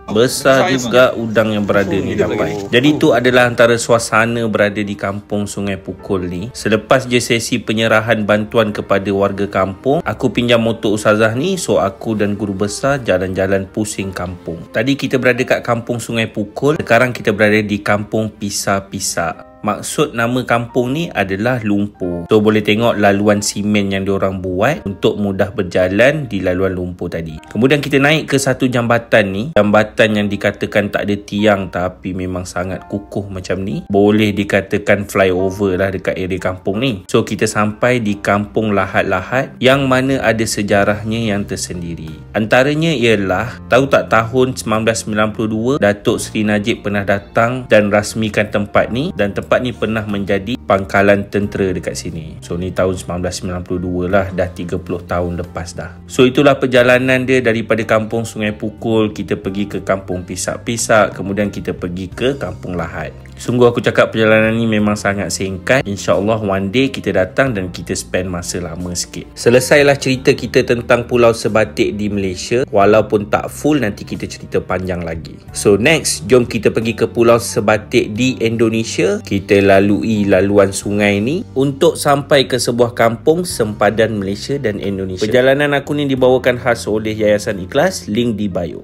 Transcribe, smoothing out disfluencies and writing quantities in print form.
Besar juga udang yang berada ni dapat. Jadi itu adalah antara suasana berada di kampung Sungai Pukul ni. Selepas je sesi penyerahan bantuan kepada warga kampung, aku pinjam motor ustazah ni, so aku dan guru besar jalan-jalan pusing kampung. Tadi kita berada kat kampung Sungai Pukul, sekarang kita berada di kampung Pisak-Pisak. Maksud nama kampung ni adalah lumpur. So boleh tengok laluan simen yang diorang buat untuk mudah berjalan di laluan lumpur tadi. Kemudian kita naik ke satu jambatan ni. Jambatan yang dikatakan tak ada tiang tapi memang sangat kukuh macam ni. Boleh dikatakan flyover lah dekat area kampung ni. So kita sampai di kampung Lahat-Lahat yang mana ada sejarahnya yang tersendiri. Antaranya ialah, tahu tak tahun 1992 Datuk Seri Najib pernah datang dan rasmikan tempat ni, dan tempat ni pernah menjadi pangkalan tentera dekat sini. So ni tahun 1992 lah, dah 30 tahun lepas dah. So itulah perjalanan dia daripada kampung Sungai Pukul, kita pergi ke kampung Pisak-Pisak, kemudian kita pergi ke kampung Lahat. Sungguh aku cakap perjalanan ni memang sangat singkat. InsyaAllah one day kita datang dan kita spend masa lama sikit. Selesailah cerita kita tentang Pulau Sebatik di Malaysia. Walaupun tak full, nanti kita cerita panjang lagi. So next, jom kita pergi ke Pulau Sebatik di Indonesia. Kita lalui laluan sungai ni untuk sampai ke sebuah kampung sempadan Malaysia dan Indonesia. Perjalanan aku ni dibawakan khas oleh Yayasan Ikhlas, link di bio.